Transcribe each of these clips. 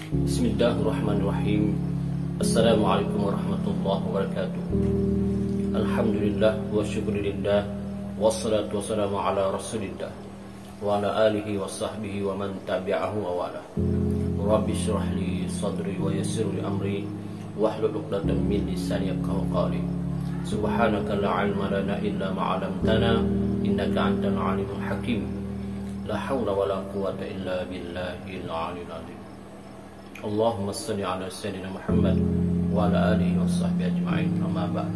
Bismillahirrahmanirrahim. Assalamualaikum warahmatullahi wabarakatuh. Alhamdulillah wa syukurillah, wassalatu wassalamu ala rasulillah wa ala alihi wa sahbihi wa man tabi'ahu wa wala. Rabbi syrah li sadri wa yassir li amri wahlul 'uqdatam min lisani yafqahu qawli. Subhanaka la 'ilma lana illa ma 'allamtana innaka antal 'alimul hakim. La haula wala quwwata illa billahil 'aliyyil 'azim. Allahumma salli ala sayyidina Muhammad wa ala alihi wa sahbihi ajma'in. Amma ba'd.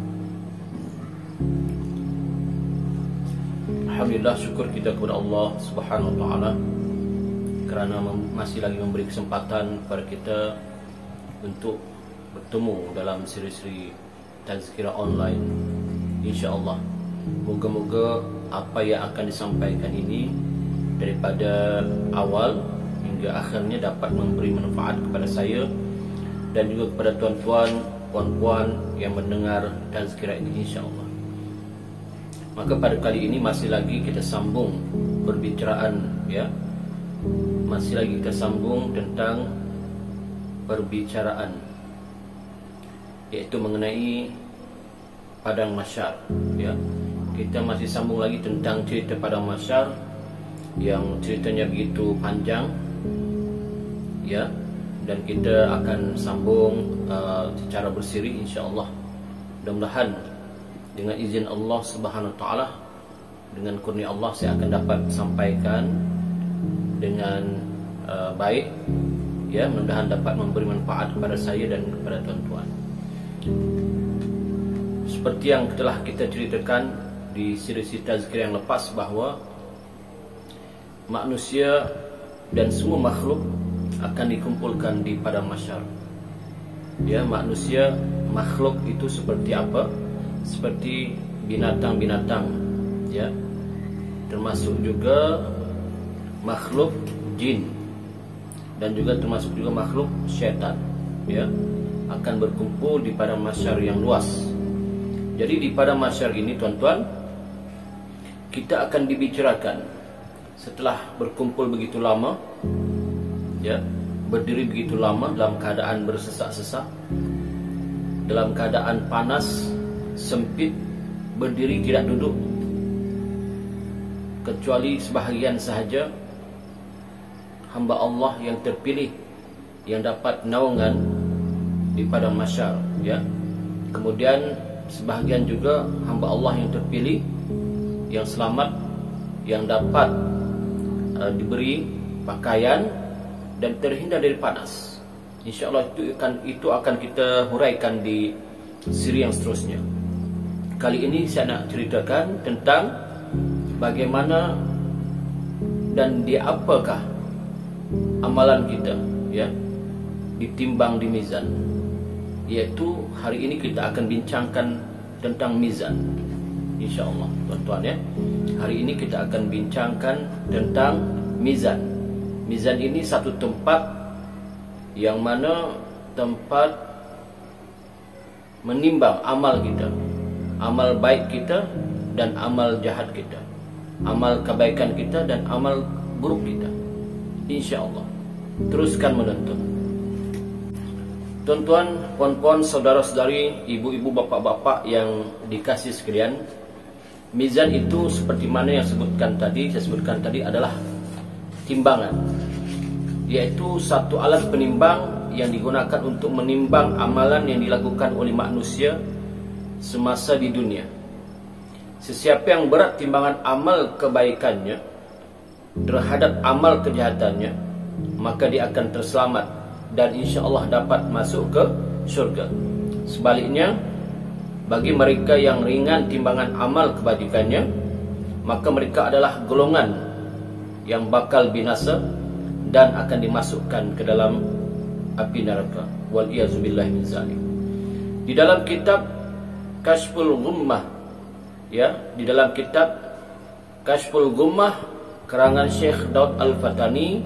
Alhamdulillah, syukur kita kepada Allah Subhanahu wa taala kerana masih lagi memberi kesempatan kepada kita untuk bertemu dalam siri-siri tazkirah online. Insya-Allah, moga-moga apa yang akan disampaikan ini daripada awal hingga akhirnya dapat memberi manfaat kepada saya dan juga kepada tuan-tuan, puan-puan yang mendengar tazkirah ini, insya-Allah. Maka pada kali ini masih lagi kita sambung perbicaraan, ya. Masih lagi kita sambung tentang perbicaraan, yaitu mengenai padang mahsyar, ya. Kita masih sambung lagi tentang cerita padang mahsyar yang ceritanya begitu panjang, ya, dan kita akan sambung secara bersiri, insya-Allah. Mudah-mudahan dengan izin Allah Subhanahu wa taala, dengan kurnia Allah, saya akan dapat sampaikan dengan baik, ya. Mudah-mudahan dapat memberi manfaat kepada saya dan kepada tuan-tuan. Seperti yang telah kita ceritakan di siri-siri tazkirah yang lepas, bahawa manusia dan semua makhluk akan dikumpulkan di padang mahsyar. Ya, manusia, makhluk itu seperti apa? Seperti binatang-binatang, ya. Termasuk juga makhluk jin dan juga termasuk juga makhluk syaitan, ya, akan berkumpul di padang mahsyar yang luas. Jadi di padang mahsyar ini, tuan-tuan, kita akan dibicarakan setelah berkumpul begitu lama, ya, berdiri begitu lama dalam keadaan bersesak-sesak, dalam keadaan panas, sempit, berdiri tidak duduk, kecuali sebahagian sahaja hamba Allah yang terpilih yang dapat naungan di padang mahsyar, ya. Kemudian sebahagian juga hamba Allah yang terpilih yang selamat, yang dapat diberi pakaian dan terhindar dari panas. InsyaAllah itu akan kita huraikan di siri yang seterusnya. Kali ini saya nak ceritakan tentang bagaimana dan di apakah amalan kita, ya, ditimbang di mizan. Yaitu hari ini kita akan bincangkan tentang mizan, insyaAllah, tuan-tuan, ya. Hari ini kita akan bincangkan tentang mizan. Mizan ini satu tempat yang mana tempat menimbang amal kita, amal baik kita dan amal jahat kita, amal kebaikan kita dan amal buruk kita, insya-Allah. Teruskan menonton. Tuan-tuan, puan-puan, saudara-saudari, ibu-ibu, bapak-bapak yang dikasih sekalian, mizan itu seperti mana yang saya sebutkan tadi adalah timbangan, yaitu satu alat penimbang yang digunakan untuk menimbang amalan yang dilakukan oleh manusia semasa di dunia. Sesiapa yang berat timbangan amal kebaikannya terhadap amal kejahatannya, maka dia akan terselamat dan insya-Allah dapat masuk ke syurga. Sebaliknya, bagi mereka yang ringan timbangan amal kebajikannya, maka mereka adalah golongan yang bakal binasa dan akan dimasukkan ke dalam api neraka. Wal iyazubillahi min zalik. Di dalam kitab Kashful Ghummah, ya, di dalam kitab Kashful Ghummah karangan Syekh Daud Al-Fatani,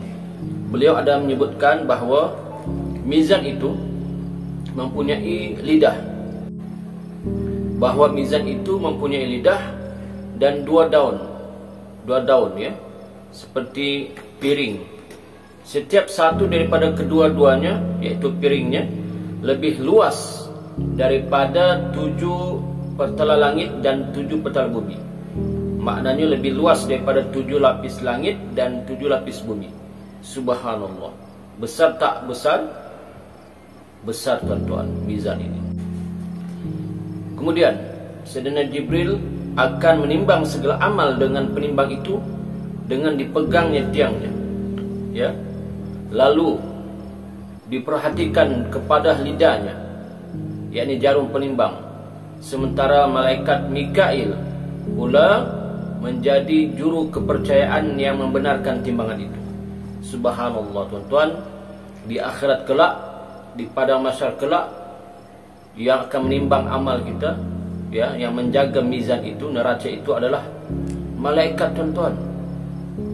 beliau ada menyebutkan bahawa mizan itu mempunyai lidah, bahawa mizan itu mempunyai lidah dan dua daun, ya, seperti piring, setiap satu daripada kedua-duanya, yaitu piringnya, lebih luas daripada 7 petala langit dan 7 petala bumi. Maknanya lebih luas daripada 7 lapis langit dan 7 lapis bumi. Subhanallah. Besar tak besar? Besar tuan-tuan, mizan ini. Kemudian Sayyidina Jibril akan menimbang segala amal dengan penimbang itu dengan dipegangnya tiangnya, ya. Lalu diperhatikan kepada lidahnya, yakni jarum penimbang. Sementara malaikat Mikail pula menjadi juru kepercayaan yang membenarkan timbangan itu. Subhanallah tuan-tuan, di akhirat kelak, di padang mahsyar kelak, yang akan menimbang amal kita, ya, yang menjaga mizan itu, neraca itu adalah malaikat tuan-tuan.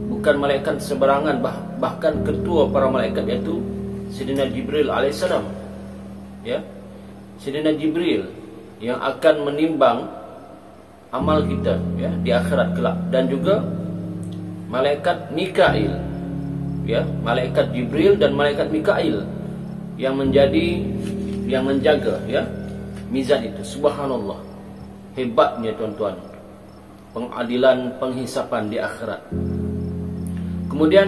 Bukan malaikat seberangan, bahkan ketua para malaikat, yaitu Sayyidina Jibril alaihissalam, ya. Sayyidina Jibril yang akan menimbang amal kita, ya, di akhirat kelak. Dan juga malaikat Mikail, ya, malaikat Jibril dan malaikat Mikail yang menjaga, ya, mizan itu. Subhanallah, hebatnya tuan-tuan pengadilan, penghisapan di akhirat. Kemudian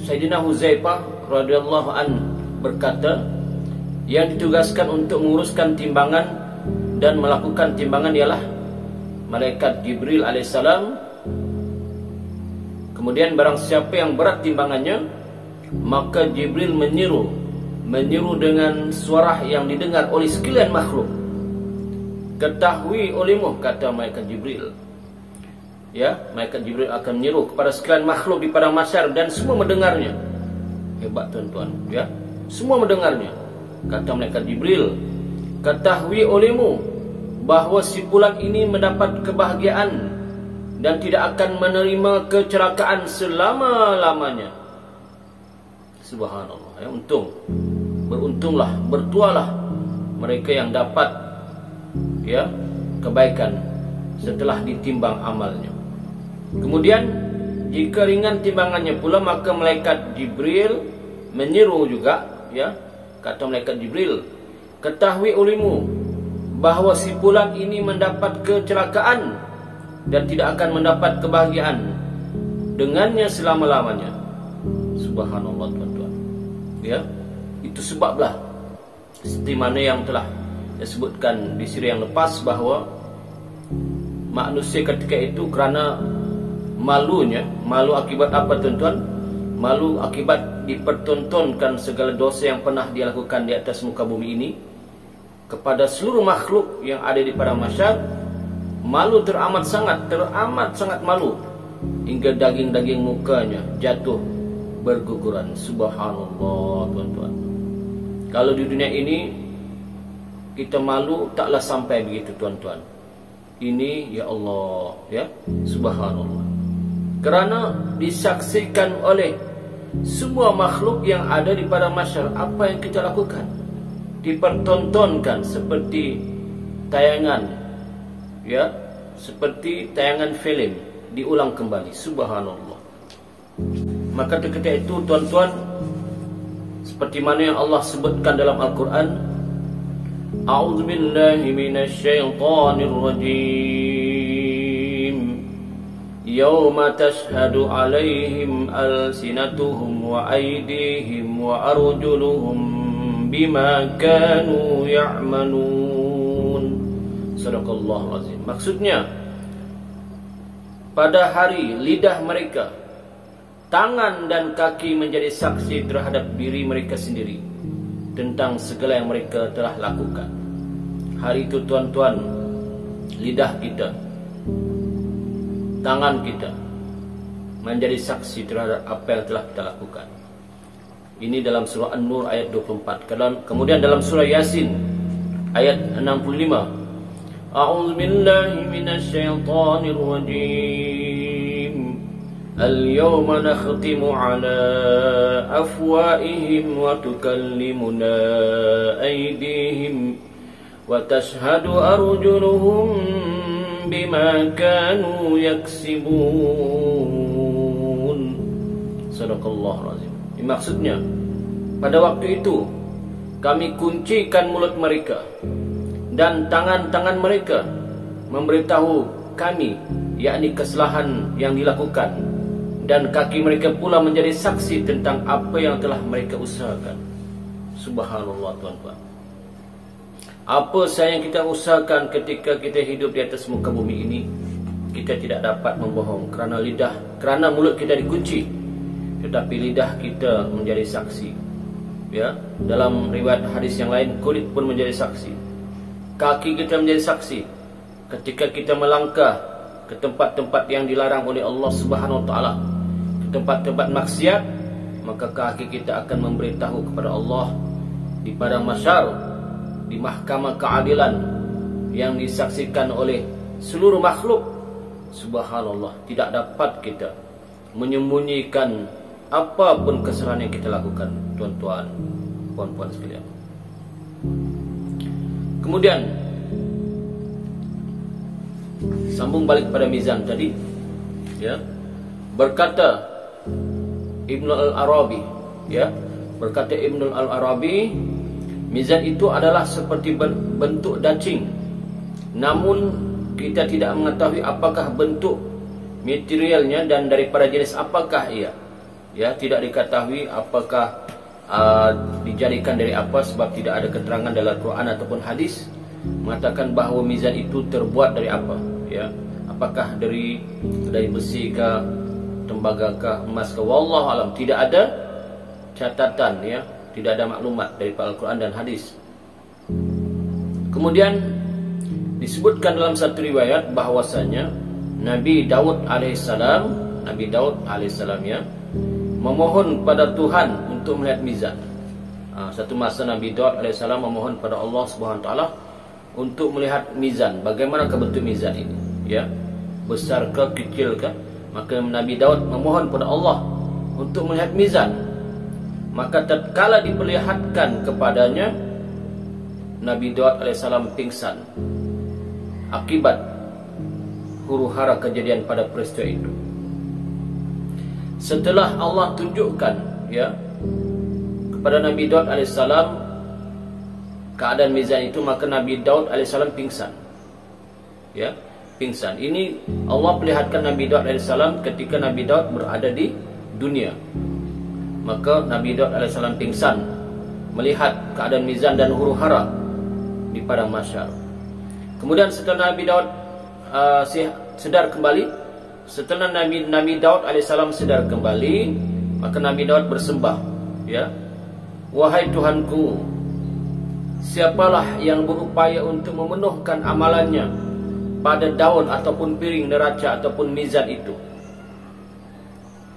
Sayyidina Huzaifah radhiyallahu an berkata, yang ditugaskan untuk menguruskan timbangan dan melakukan timbangan ialah malaikat Jibril alaihissalam. Kemudian barang siapa yang berat timbangannya, maka Jibril menyeru dengan suara yang didengar oleh sekalian makhluk. Ketahui olehmu, kata malaikat Jibril, ya, malaikat Jibril akan menyeru kepada sekalian makhluk di padang mahsyar dan semua mendengarnya. Hebat tuan-tuan, ya, semua mendengarnya. Kata malaikat Jibril, ketahui olehmu bahawa si fulan ini mendapat kebahagiaan dan tidak akan menerima kecelakaan selama-lamanya. Subhanallah, ya, beruntunglah, bertualah mereka yang dapat, ya, kebaikan setelah ditimbang amalnya. Kemudian jika ringan timbangannya pula, maka malaikat Jibril menyeru juga, ya, kata malaikat Jibril, ketahui olehmu bahawa si fulan ini mendapat kecelakaan dan tidak akan mendapat kebahagiaan dengannya selama-lamanya. Subhanallah tuan-tuan, ya, itu sebablah seperti mana yang telah disebutkan di siri yang lepas, bahawa manusia ketika itu kerana malunya, malu akibat apa tuan-tuan? Malu akibat dipertontonkan segala dosa yang pernah dia lakukan di atas muka bumi ini kepada seluruh makhluk yang ada di padang mahsyar. Malu teramat sangat malu, hingga daging-daging mukanya jatuh berguguran. Subhanallah tuan-tuan. Kalau di dunia ini kita malu, taklah sampai begitu tuan-tuan. Ini ya Allah, ya, subhanallah. Kerana disaksikan oleh semua makhluk yang ada di padang mahsyar apa yang kita lakukan, dipertontonkan seperti tayangan, ya, seperti tayangan filem diulang kembali. Subhanallah. Maka ketika itu tuan-tuan, seperti mana yang Allah sebutkan dalam Al-Quran, A'udzu billahi minasyaitonir rajim. Yauma tashhadu 'alaihim alsinatuhum wa aydihim wa arjuluhum bima kanu ya'malun. Sadaqallahu azim. Maksudnya, pada hari lidah mereka, tangan dan kaki menjadi saksi terhadap diri mereka sendiri tentang segala yang mereka telah lakukan. Hari itu tuan-tuan, lidah kita, tangan kita menjadi saksi terhadap apa yang telah kita lakukan. Ini dalam surah An-Nur ayat 24. Kemudian dalam surah Yasin ayat 65, A'udzu billahi minasyaitonir rajim. Al-yawma nakhtimu ala afwaihim wa tukallimuna aydihim wa tashhadu arjuluhum bima kanu yaksibun. Sadaqallahu azim. Maksudnya, pada waktu itu kami kuncikan mulut mereka dan tangan-tangan mereka memberitahu kami, yakni kesalahan yang dilakukan, dan kaki mereka pula menjadi saksi tentang apa yang telah mereka usahakan. Subhanallah, tuan-tuan. Apa saja yang kita usahakan ketika kita hidup di atas muka bumi ini, kita tidak dapat membohong kerana mulut kita dikunci, tetapi lidah kita menjadi saksi. Ya, dalam riwayat hadis yang lain, kulit pun menjadi saksi. Kaki kita menjadi saksi ketika kita melangkah ke tempat-tempat yang dilarang oleh Allah Subhanahu wa taala, ke tempat-tempat maksiat, maka kaki kita akan memberitahu kepada Allah di padang mahsyar, di mahkamah keadilan yang disaksikan oleh seluruh makhluk. Subhanallah, tidak dapat kita menyembunyikan apapun kesalahan yang kita lakukan, tuan-tuan, puan-puan sekalian. Kemudian sambung balik pada mizan tadi, ya. Berkata Ibnu Al-Arabi, ya, berkata Ibnu Al-Arabi, mizan itu adalah seperti bentuk dacing, namun kita tidak mengetahui apakah bentuk materialnya dan daripada jenis apakah ia. Ya, tidak diketahui apakah dijadikan dari apa, sebab tidak ada keterangan dalam Quran ataupun hadis mengatakan bahawa mizan itu terbuat dari apa. Ya, apakah dari besi ke, tembaga ke, emas ke, wallahu alam. Tidak ada catatan, ya, tidak ada maklumat dari Al-Quran dan hadis. Kemudian disebutkan dalam satu riwayat bahwasanya Nabi Daud alaihissalam, ya, memohon pada Tuhan untuk melihat mizan. Satu masa Nabi Daud alaihissalam memohon pada Allah Subhanahu wa taala untuk melihat mizan. Bagaimana bentuk mizan ini? Ya, besar ke, kecil ke? Maka Nabi Daud memohon pada Allah untuk melihat mizan. Maka tatkala diperlihatkan kepadanya, Nabi Daud alaihissalam pingsan akibat huru-hara kejadian pada peristiwa itu. Setelah Allah tunjukkan, ya, kepada Nabi Daud alaihissalam keadaan mizan itu, maka Nabi Daud alaihissalam pingsan. Ya, pingsan. Ini Allah perlihatkan Nabi Daud alaihissalam ketika Nabi Daud berada di dunia. Maka Nabi Daud alaihissalam pingsan melihat keadaan mizan dan huru-hara di padang mahsyar. Kemudian setelah Nabi Daud sedar kembali, setelah Nabi Daud alaihissalam sedar kembali, maka Nabi Daud bersembah, ya, wahai Tuhanku, siapalah yang berupaya untuk memenuhkan amalannya pada daun ataupun piring neraca ataupun mizan itu.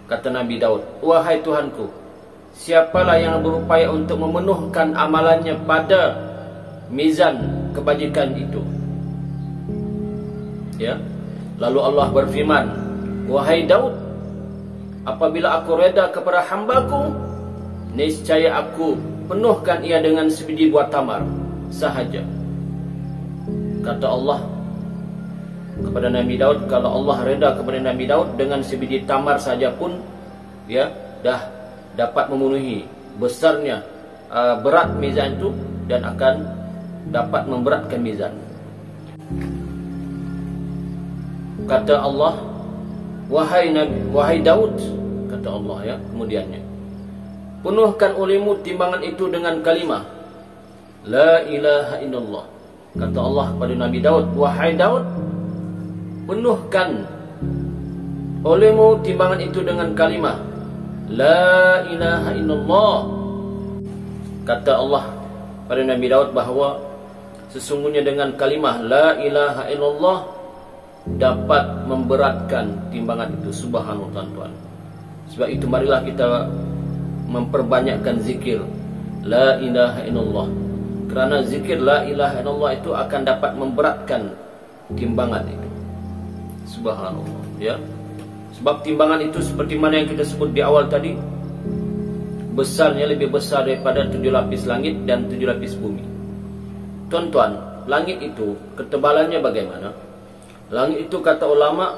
Kata Nabi Daud, wahai Tuhanku, siapalah yang berupaya untuk memenuhkan amalannya pada mizan kebajikan itu. Ya. Lalu Allah berfirman, wahai Daud, apabila aku reda kepada hambaku, niscaya aku penuhkan ia dengan sebiji buah tamar sahaja. Kata Allah kepada Nabi Daud, kalau Allah reda kepada Nabi Daud dengan sebiji tamar saja pun, ya, dah dapat memenuhi besarnya berat mizan itu dan akan dapat memberatkan mizan. Kata Allah, wahai Daud, kata Allah, ya, kemudiannya, penuhkan olehmu timbangan itu dengan kalimah la ilaha illallah. Kata Allah pada Nabi Daud, wahai Daud, penuhkan olehmu timbangan itu dengan kalimah la ilaha illallah. Kata Allah pada Nabi Daud bahawa sesungguhnya dengan kalimah la ilaha illallah dapat memberatkan timbangan itu. Subhanallah, tuan-tuan. Sebab itu marilah kita memperbanyakkan zikir la ilaha illallah, kerana zikir la ilaha illallah itu akan dapat memberatkan timbangan itu. Subhanallah, ya. Sebab timbangan itu seperti mana yang kita sebut di awal tadi, besarnya lebih besar daripada 7 lapis langit dan 7 lapis bumi. Tuan-tuan, langit itu ketebalannya bagaimana? Langit itu kata ulama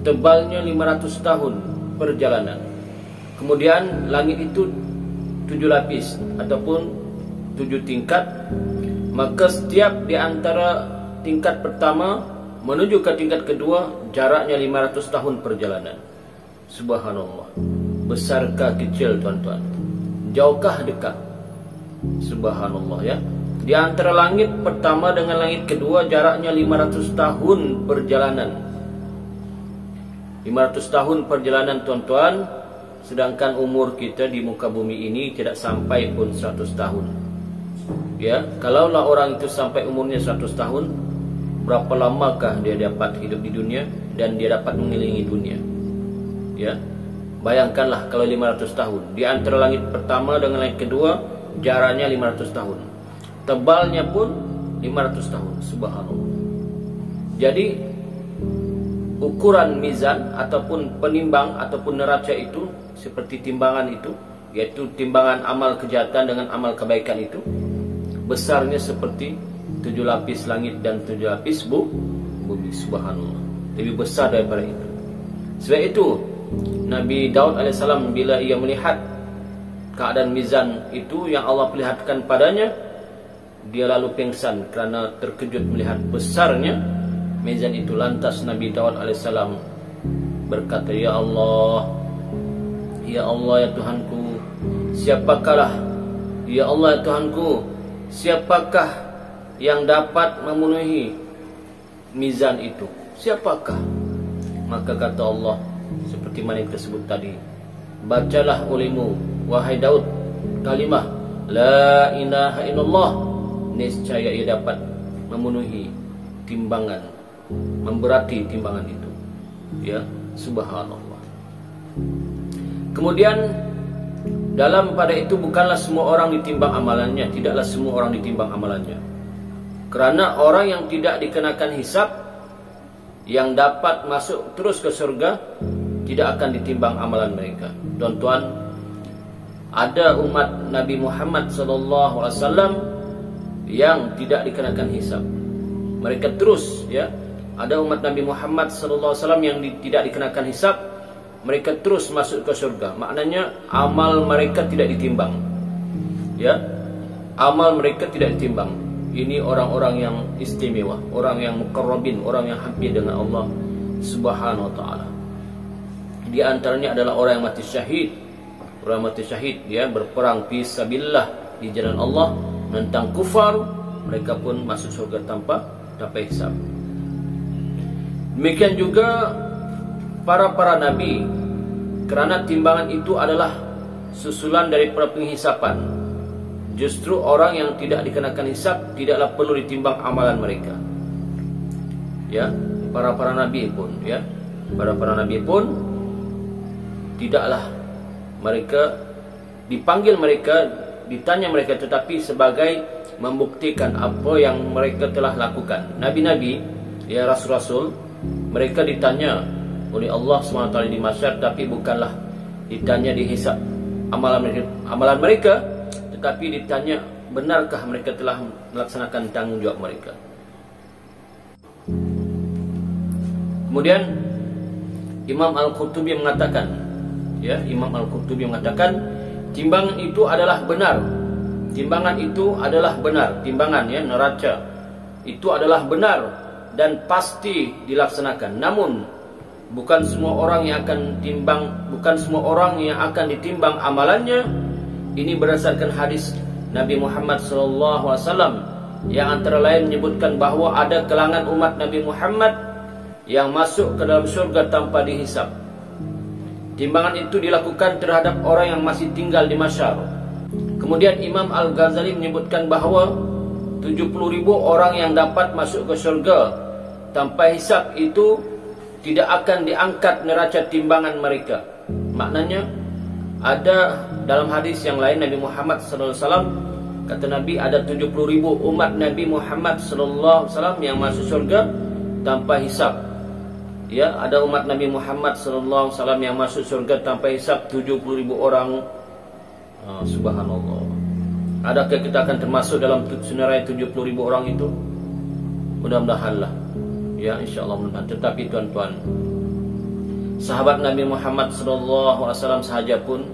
tebalnya 500 tahun perjalanan. Kemudian langit itu 7 lapis ataupun 7 tingkat. Maka setiap di antara tingkat pertama menuju ke tingkat kedua jaraknya 500 tahun perjalanan. Subhanallah. Besarkah kecil tuan-tuan? Jauhkah dekat? Subhanallah ya. Di antara langit pertama dengan langit kedua jaraknya 500 tahun perjalanan. 500 tahun perjalanan tuan-tuan. Sedangkan umur kita di muka bumi ini tidak sampai pun 100 tahun. Ya, kalaulah orang itu sampai umurnya 100 tahun, berapa lamakah dia dapat hidup di dunia dan dia dapat mengelilingi dunia? Ya. Bayangkanlah kalau 500 tahun. Di antara langit pertama dengan langit kedua jaraknya 500 tahun. Tebalnya pun 500 tahun. Subhanallah. Jadi ukuran mizan ataupun penimbang ataupun neraca itu seperti timbangan itu, yaitu timbangan amal kejahatan dengan amal kebaikan itu, besarnya seperti 7 lapis langit dan 7 lapis bumi. Subhanallah. Lebih besar daripada itu. Sebab itu Nabi Daud alaihissalam bila ia melihat keadaan mizan itu yang Allah perlihatkan padanya, dia lalu pingsan kerana terkejut melihat besarnya mizan itu. Lantas Nabi Daud alaihissalam berkata, Ya Allah, Ya Tuhanku, siapakah, Ya Allah ya Tuhanku, siapakah yang dapat memenuhi mizan itu? Siapakah? Maka kata Allah, seperti mana yang tersebut tadi, bacalah olehmu wahai Daud kalimah La ilaha illallah, niscaya ia dapat memenuhi timbangan, memberati timbangan itu. Ya, subhanallah. Kemudian dalam pada itu bukanlah semua orang ditimbang amalannya, tidaklah semua orang ditimbang amalannya. Kerana orang yang tidak dikenakan hisab, yang dapat masuk terus ke surga, tidak akan ditimbang amalan mereka. Tuan-tuan, ada umat Nabi Muhammad SAW yang tidak dikenakan hisab. Mereka terus, ya, ada umat Nabi Muhammad SAW yang tidak dikenakan hisab, mereka terus masuk ke surga. Maknanya amal mereka tidak ditimbang. Ya, amal mereka tidak ditimbang. Ini orang-orang yang istimewa, orang yang muqarrabin, orang yang hampir dengan Allah Subhanahu wa taala. Di antaranya adalah orang yang mati syahid. Orang mati syahid, ya, berperang fi sabilillah di jalan Allah, menentang kufar, mereka pun masuk surga tanpa hisab. Demikian juga para nabi, kerana timbangan itu adalah susulan daripada penghisapan. Justru orang yang tidak dikenakan hisab tidaklah perlu ditimbang amalan mereka. Ya, para nabi pun, ya, para nabi pun tidaklah mereka dipanggil, mereka ditanya mereka, tetapi sebagai membuktikan apa yang mereka telah lakukan. Nabi-nabi, ya, rasul-rasul, mereka ditanya oleh Allah SWT di mahsyar, tapi bukanlah ditanya dihisab amalan mereka, tetapi ditanya benarkah mereka telah melaksanakan tanggungjawab mereka. Kemudian Imam Al-Qurtubi mengatakan, ya, Imam Al-Qurtubi mengatakan timbangan itu adalah benar. Timbangan itu adalah benar. Timbangan, ya, neraca itu adalah benar dan pasti dilaksanakan. Namun bukan semua orang yang akan ditimbang amalannya. Ini berdasarkan hadis Nabi Muhammad SAW yang antara lain menyebutkan bahawa ada kalangan umat Nabi Muhammad yang masuk ke dalam surga tanpa dihisab. Timbangan itu dilakukan terhadap orang yang masih tinggal di mahsyar. Kemudian Imam Al-Ghazali menyebutkan bahawa 70.000 orang yang dapat masuk ke surga tanpa hisab itu tidak akan diangkat neraca timbangan mereka. Maknanya, ada dalam hadis yang lain Nabi Muhammad SAW, kata Nabi, ada 70.000 umat Nabi Muhammad SAW yang masuk surga tanpa hisab. Ya, ada umat Nabi Muhammad SAW yang masuk surga tanpa hisab 70.000 orang. Subhanallah. Adakah kita akan termasuk dalam senarai 70.000 orang itu? Mudah-mudahanlah, ya, insyaAllah mudah-mudahan. Tetapi tuan-tuan, Sahabat Nabi Muhammad SAW sahaja pun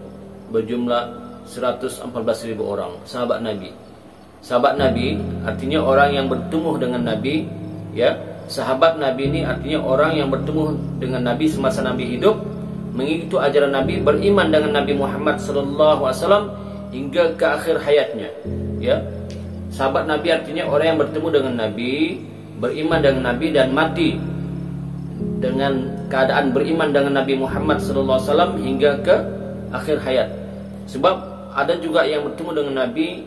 berjumlah 114.000 orang. Sahabat Nabi. Sahabat Nabi artinya orang yang bertemu dengan Nabi, ya. Sahabat Nabi ini artinya orang yang bertemu dengan Nabi semasa Nabi hidup, mengikuti ajaran Nabi, beriman dengan Nabi Muhammad SAW hingga ke akhir hayatnya, ya. Sahabat Nabi artinya orang yang bertemu dengan Nabi, beriman dengan Nabi dan mati dengan keadaan beriman dengan Nabi Muhammad SAW hingga ke akhir hayat. Sebab ada juga yang bertemu dengan Nabi,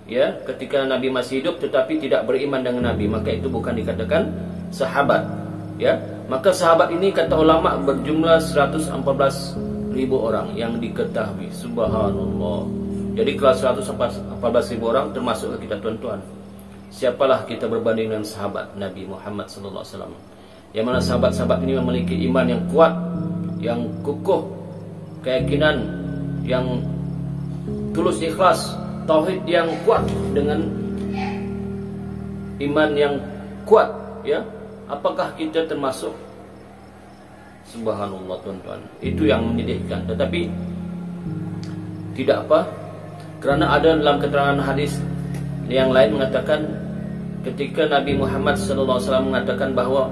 ya, ketika Nabi masih hidup tetapi tidak beriman dengan Nabi, maka itu bukan dikatakan sahabat, ya. Maka sahabat ini kata ulama berjumlah 114.000 orang yang diketahui. Subhanallah. Jadi kalau 114.000 orang termasuk kita, tuan-tuan, siapalah kita berbanding dengan sahabat Nabi Muhammad SAW, yang mana sahabat-sahabat ini memiliki iman yang kuat, yang kukuh, keyakinan yang tulus ikhlas, tauhid yang kuat dengan iman yang kuat, ya. Apakah kita termasuk? Subhanallah, tuan-tuan. Itu yang menyedihkan. Tetapi tidak apa, kerana ada dalam keterangan hadis yang lain mengatakan ketika Nabi Muhammad SAW mengatakan bahawa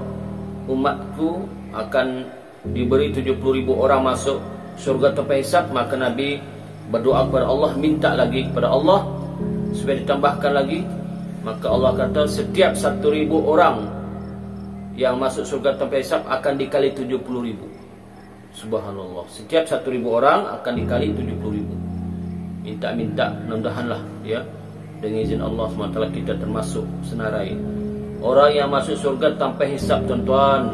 umatku akan diberi 70.000 orang masuk surga tanpa hisab, maka Nabi berdoa kepada Allah, minta lagi kepada Allah supaya ditambahkan lagi. Maka Allah kata setiap 1.000 orang yang masuk surga tanpa hisab akan dikali 70.000. Subhanallah. Setiap 1.000 orang akan dikali 70.000. Minta-minta, mudah-mudahanlah, ya, dengan izin Allah SWT kita termasuk senarai orang yang masuk surga tanpa hisab, tuan-tuan.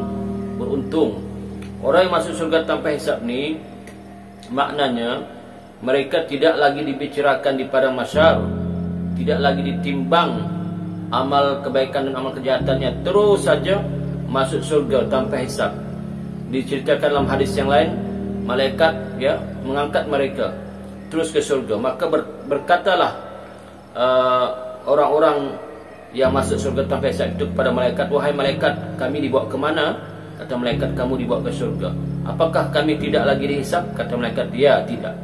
Beruntung. Orang yang masuk surga tanpa hisab ni maknanya mereka tidak lagi dibicarakan di padang mahsyar, tidak lagi ditimbang amal kebaikan dan amal kejahatannya, terus saja masuk surga tanpa hisab. Diceritakan dalam hadis yang lain, malaikat, ya, mengangkat mereka terus ke surga. Maka berkatalah orang-orang yang masuk surga tanpa hisab itu kepada malaikat, wahai malaikat, kami dibawa ke mana? Kata malaikat, kamu dibawa ke surga. Apakah kami tidak lagi dihisab? Kata malaikat, ya, tidak.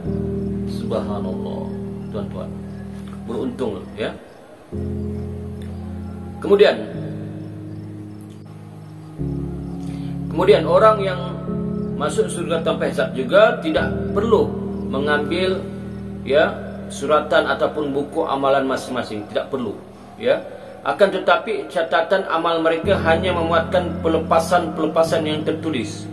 Subhanallah, tuan-tuan. Beruntung, ya. Kemudian orang yang masuk surga tanpa hisab juga tidak perlu mengambil, ya, suratan ataupun buku amalan masing-masing, tidak perlu, ya. Akan tetapi catatan amal mereka hanya memuatkan pelepasan-pelepasan yang tertulis.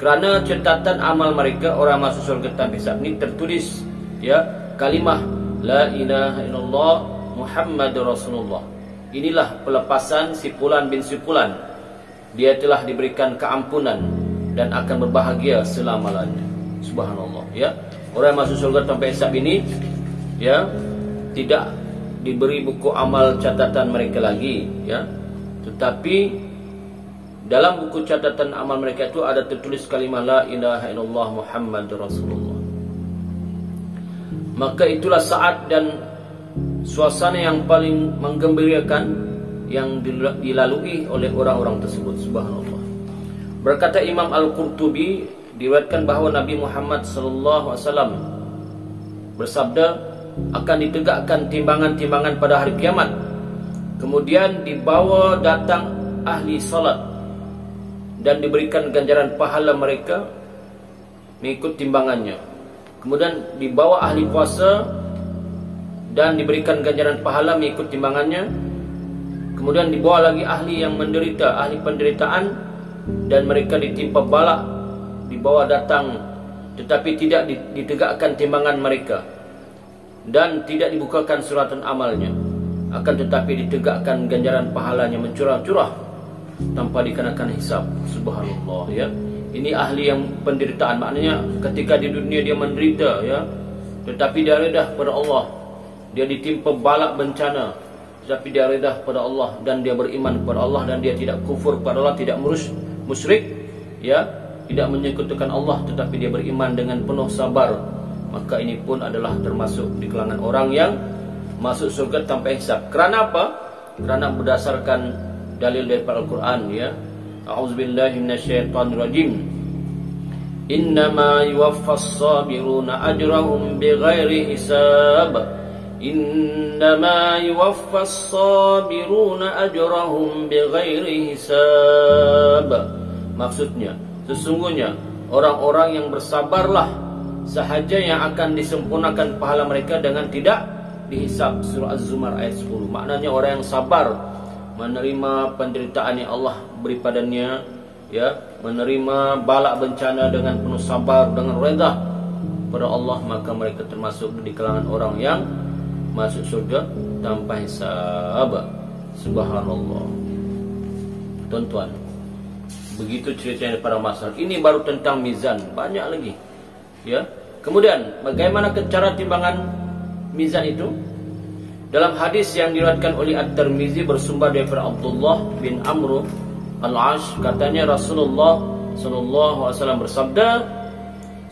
Kerana catatan amal mereka orang masuk surga tanpa hisab ini tertulis, ya, kalimah la ilaha illallah Muhammadur Rasulullah. Inilah pelepasan si Fulan bin si Fulan. Dia telah diberikan keampunan dan akan berbahagia selama-lamanya. Subhanallah, ya. Orang yang masuk surga tanpa hisab ini, ya, tidak diberi buku amal catatan mereka lagi, ya. Tetapi dalam buku catatan amal mereka itu ada tertulis kalimah la ilaha illallah Muhammadur Rasulullah. Maka itulah saat dan suasana yang paling menggembirakan yang dilalui oleh orang-orang tersebut. Subhanallah. Berkata Imam Al-Qurtubi, diriwayatkan bahawa Nabi Muhammad SAW bersabda, akan ditegakkan timbangan-timbangan pada hari kiamat. Kemudian dibawa datang ahli salat dan diberikan ganjaran pahala mereka mengikut timbangannya. Kemudian dibawa ahli puasa dan diberikan ganjaran pahala mengikut timbangannya. Kemudian dibawa lagi ahli yang menderita, ahli penderitaan, dan mereka ditimpa balak, dibawa datang, tetapi tidak ditegakkan timbangan mereka dan tidak dibukakan suratan amalnya, akan tetapi ditegakkan ganjaran pahalanya mencurah-curah tanpa dikenakan hisab. Subhanallah, ya. Ini ahli yang penderitaan, maknanya ketika di dunia dia menderita, ya, tetapi dia reda kepada Allah. Dia ditimpa balak bencana, tetapi dia reda kepada Allah dan dia beriman kepada Allah dan dia tidak kufur kepada Allah, tidak musyrik, ya, tidak menyekutukan Allah, tetapi dia beriman dengan penuh sabar. Maka ini pun adalah termasuk di kalangan orang yang masuk surga tanpa hisab. Kerana apa? Kerana berdasarkan dalil daripada Al-Quran, ya. A'udzubillahi minasyaitonirrajim. Innama yuwaffas sabiruna ajrahum bighairi hisab. Innama yuwaffas sabiruna ajrahum bighairi hisab. Maksudnya, sesungguhnya orang-orang yang bersabarlah sahaja yang akan disempurnakan pahala mereka dengan tidak dihisab. Surah Az-Zumar ayat 10. Maknanya orang yang sabar menerima penderitaan yang Allah beri padanya, ya, menerima bala bencana dengan penuh sabar, dengan redha pada Allah, maka mereka termasuk di kalangan orang yang masuk surga tanpa hisab. Subhanallah. Tuan-tuan, begitu ceritanya para masyarakat. Ini baru tentang mizan, banyak lagi, ya. Kemudian bagaimana cara timbangan mizan itu? Dalam hadis yang diriwayatkan oleh At-Tirmizi bersumber daripada Abdullah bin Amr Al-Ash, katanya Rasulullah sallallahu alaihi wasallam bersabda,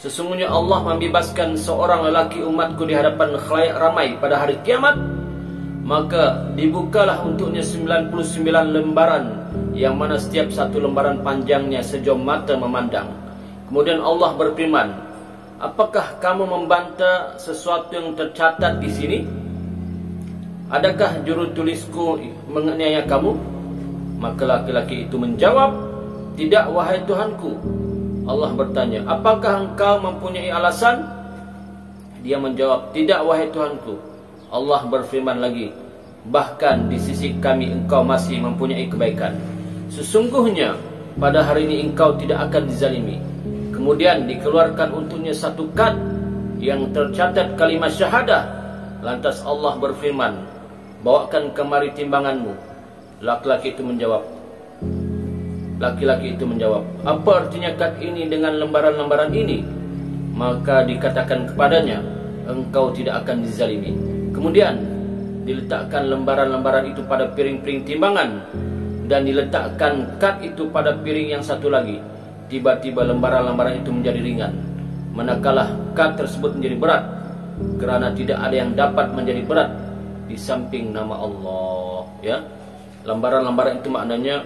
sesungguhnya Allah membebaskan seorang lelaki umatku di hadapan khalayak ramai pada hari kiamat, maka dibukalah untuknya 99 lembaran, yang mana setiap satu lembaran panjangnya sejauh mata memandang. Kemudian Allah berfirman, apakah kamu membantah sesuatu yang tercatat di sini? Adakah juru tulisku menganiaya kamu? Maka laki-laki itu menjawab, tidak wahai Tuhanku. Allah bertanya, apakah engkau mempunyai alasan? Dia menjawab, tidak wahai Tuhanku. Allah berfirman lagi, bahkan di sisi kami engkau masih mempunyai kebaikan. Sesungguhnya pada hari ini engkau tidak akan dizalimi. Kemudian dikeluarkan untuknya satu kad yang tercatat kalimat syahadah. Lantas Allah berfirman, bawakan kemari timbanganmu. Laki-laki itu menjawab, apa artinya kad ini dengan lembaran-lembaran ini? Maka dikatakan kepadanya, engkau tidak akan dizalimi. Kemudian diletakkan lembaran-lembaran itu pada piring-piring timbangan, dan diletakkan kad itu pada piring yang satu lagi. Tiba-tiba lembaran-lembaran itu menjadi ringan, manakala kad tersebut menjadi berat, kerana tidak ada yang dapat menjadi berat di samping nama Allah, ya. Lembaran-lembaran itu maknanya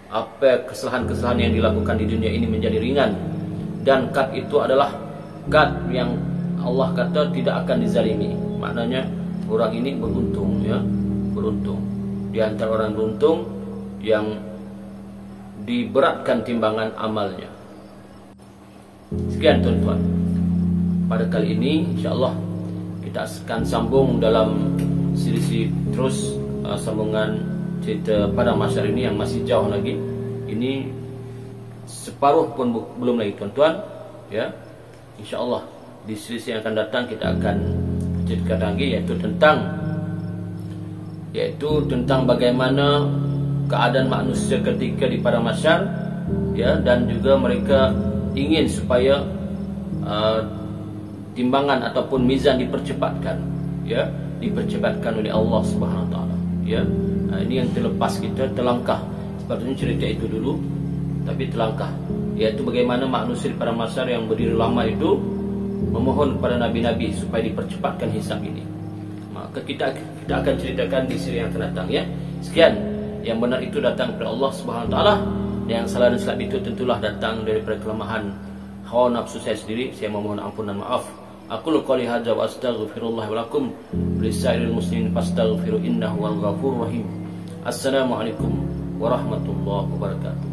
apa kesalahan-kesalahan yang dilakukan di dunia ini menjadi ringan, dan kad itu adalah kad yang Allah kata tidak akan dizalimi. Maknanya orang ini beruntung, ya, beruntung. Di antara orang beruntung yang diberatkan timbangan amalnya. Sekian tuan-tuan, pada kali ini insyaallah kita akan sambung dalam siri terus sambungan cerita pada masyarakat ini yang masih jauh lagi. Ini separuh pun belum lagi tuan-tuan, ya. InsyaAllah di siri yang akan datang kita akan ceritakan lagi, yaitu tentang bagaimana keadaan manusia ketika di padang mahsyar, ya, dan juga mereka ingin supaya timbangan ataupun mizan dipercepatkan, ya, dipercepatkan oleh Allah Subhanahu wa taala, ya. Nah, ini yang terlepas, kita terlangkah. Sepatutnya cerita itu dulu, tapi terlangkah, yaitu bagaimana manusia di padang mahsyar yang berdiri lama itu memohon kepada nabi-nabi supaya dipercepatkan hisab ini. Maka kita akan ceritakan di siri yang akan datang, ya. Sekian, yang benar itu datang dari Allah Subhanahu wa taala, yang salah dan silap itu tentulah datang daripada kelemahan hawa nafsu saya sendiri. Saya memohon ampun dan maaf. Aku qouli hadza wa astaghfirullah wa lakum lisairil muslimin fastaghfiru innahu wal ghafurur rahim. Assalamualaikum warahmatullahi wabarakatuh.